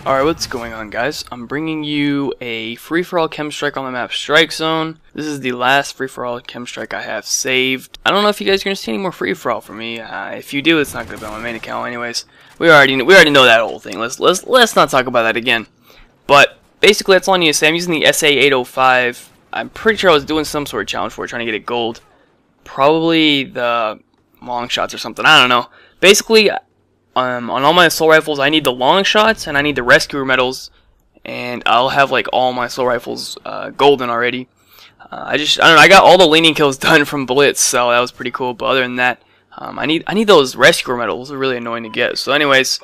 Alright, what's going on, guys? I'm bringing you a free-for-all chem strike on the map Strike Zone. This is the last free-for-all chem strike I have saved. I don't know if you guys are going to see any more free-for-all from me. If you do, it's not going to be on my main account anyways. We already know that whole thing. Let's not talk about that again. But basically, that's all I need to say. I'm using the SA-805. I'm pretty sure I was doing some sort of challenge for it, trying to get it gold. Probably the long shots or something. I don't know. Basically, on all my assault rifles, I need the long shots and I need the rescuer medals, and I'll have like all my assault rifles golden already. I don't know. I got all the leaning kills done from Blitz, so that was pretty cool. But other than that, I need those rescuer medals. They're really annoying to get. So, anyways,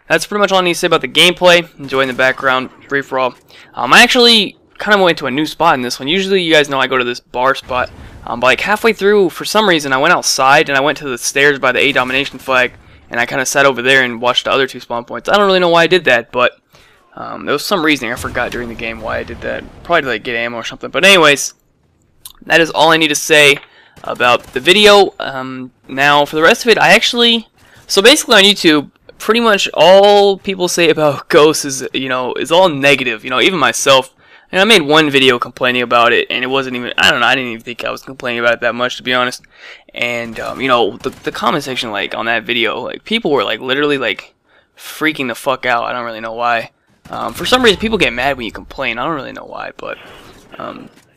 that's pretty much all I need to say about the gameplay. Enjoying the background free for all. I actually kind of went to a new spot in this one. Usually, you guys know I go to this bar spot. But like halfway through, for some reason, I went outside and I went to the stairs by the A domination flag. And I kind of sat over there and watched the other two spawn points. I don't really know why I did that, but there was some reasoning. I forgot during the game why I did that. Probably to like get ammo or something. But anyways, that is all I need to say about the video. Now, for the rest of it, so basically on YouTube, pretty much all people say about Ghosts is, is all negative. Even myself. And I made one video complaining about it, and it wasn't even, I don't know, I didn't even think I was complaining about it that much, to be honest. And, the comment section, like, on that video, like, people were, like, literally, like, freaking the fuck out. I don't really know why. For some reason, people get mad when you complain. I don't really know why, but,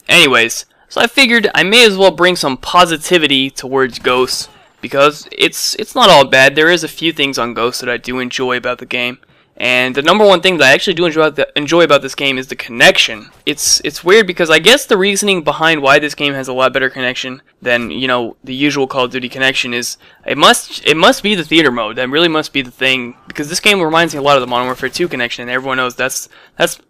anyways. So I figured I may as well bring some positivity towards Ghosts, because it's not all bad. There is a few things on Ghosts that I do enjoy about the game. And the number one thing that I actually do enjoy about this game is the connection. It's weird because I guess the reasoning behind why this game has a lot better connection than, the usual Call of Duty connection is it must be the theater mode. That really must be the thing, because this game reminds me a lot of the Modern Warfare 2 connection, and everyone knows that's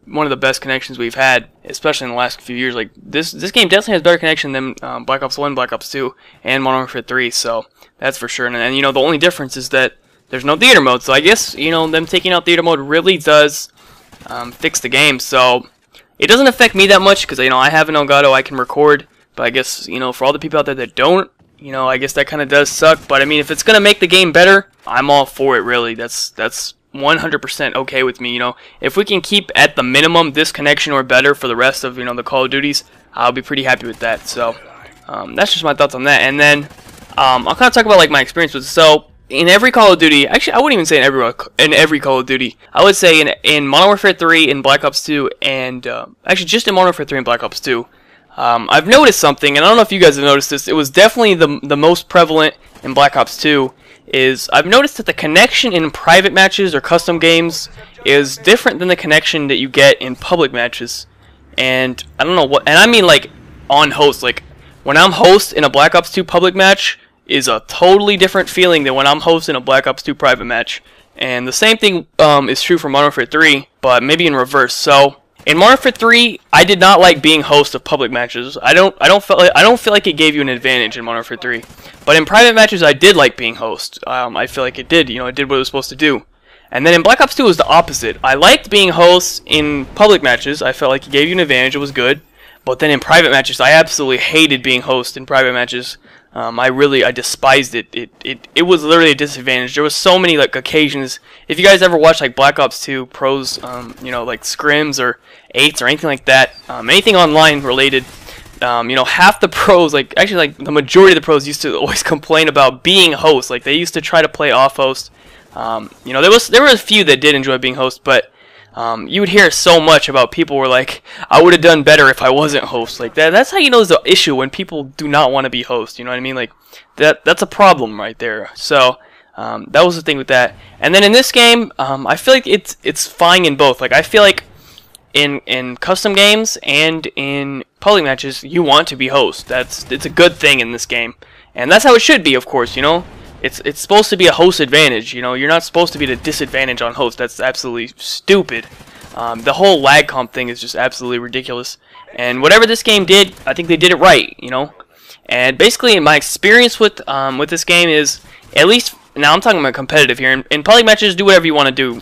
one of the best connections we've had, especially in the last few years. Like this game definitely has better connection than Black Ops 1, Black Ops 2, and Modern Warfare 3. So that's for sure. And the only difference is that there's no theater mode, so I guess, them taking out theater mode really does fix the game. So it doesn't affect me that much because, I have an Elgato, I can record, but I guess, for all the people out there that don't, I guess that kind of does suck. But I mean, if it's going to make the game better, I'm all for it, really. That's 100% okay with me, If we can keep at the minimum this connection or better for the rest of, the Call of Duties, I'll be pretty happy with that. So that's just my thoughts on that. And then I'll kind of talk about, like, my experience with it. So in every Call of Duty, actually I wouldn't even say in every Call of Duty, I would say in Modern Warfare 3, in Black Ops 2, and actually just in Modern Warfare 3 and Black Ops 2, I've noticed something, and I don't know if you guys have noticed this. It was definitely the most prevalent in Black Ops 2, is I've noticed that the connection in private matches or custom games is different than the connection that you get in public matches. And I don't know what, and I mean like on host, like when I'm host in a Black Ops 2 public match, is a totally different feeling than when I'm hosting a Black Ops 2 private match. And the same thing is true for Modern Warfare 3, but maybe in reverse. So in Modern Warfare 3, I did not like being host of public matches. I don't feel like it gave you an advantage in Modern Warfare 3. But in private matches, I did like being host. I feel like it did. It did what it was supposed to do. And then in Black Ops 2, it was the opposite. I liked being host in public matches. I felt like it gave you an advantage. It was good. But then in private matches, I absolutely hated being host in private matches. I despised it. It was literally a disadvantage. There was so many like occasions. If you guys ever watch like Black Ops 2 pros, like scrims or 8s or anything like that, anything online related, half the pros, actually the majority of the pros used to always complain about being host. Like they used to try to play off host. There were a few that did enjoy being host, but you would hear so much about people were like, I would have done better if I wasn't host. Like that's how you know there's an issue when people do not want to be host. You know what I mean? Like that's a problem right there. So that was the thing with that. And then in this game, I feel like it's fine in both. Like I feel like in custom games and in public matches, you want to be host. It's a good thing in this game, and that's how it should be, of course. It's supposed to be a host advantage. You're not supposed to be at a disadvantage on host. That's absolutely stupid. The whole lag comp thing is just absolutely ridiculous. And whatever this game did, I think they did it right. And basically, my experience with this game is, at least now I'm talking about competitive here. In public matches, do whatever you want to do.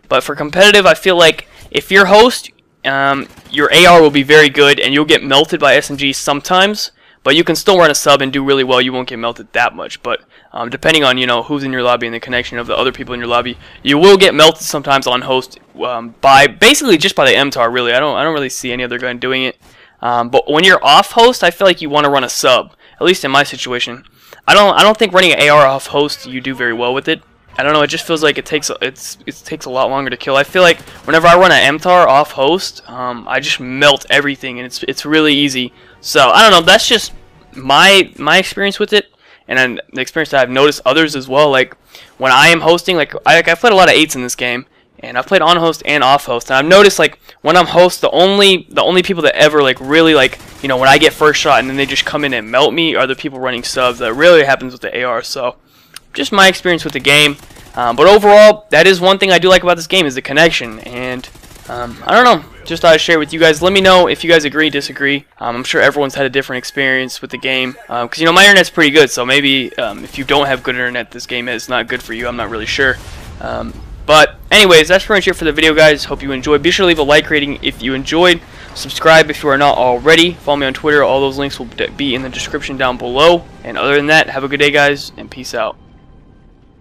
But for competitive, I feel like if you're host, your AR will be very good, and you'll get melted by SMGs sometimes. but you can still run a sub and do really well. You won't get melted that much, but depending on who's in your lobby and the connection of the other people in your lobby, you will get melted sometimes on host by basically just by the MTAR. Really, I don't really see any other gun doing it. But when you're off host, I feel like you want to run a sub. At least in my situation, I don't think running an AR off host you do very well with it. I don't know. It just feels like it takes a lot longer to kill. I feel like whenever I run an MTAR off host, I just melt everything, and it's really easy. So I don't know. That's just my experience with it, and then the experience that I've noticed others as well. Like when I am hosting, like I've played a lot of 8s in this game, and I've played on host and off host, and I've noticed like when I'm host, the only people that ever like really like when I get first shot and then they just come in and melt me are the people running subs. That really happens with the AR. So just my experience with the game, but overall, that is one thing I do like about this game is the connection, and I don't know, just thought I'd share with you guys. Let me know if you guys agree, disagree. I'm sure everyone's had a different experience with the game, because my internet's pretty good, so maybe if you don't have good internet, this game is not good for you. I'm not really sure. But anyways, that's pretty much it for the video, guys. Hope you enjoyed. Be sure to leave a like rating if you enjoyed. Subscribe if you are not already. Follow me on Twitter. All those links will be in the description down below. And other than that, have a good day, guys, and peace out.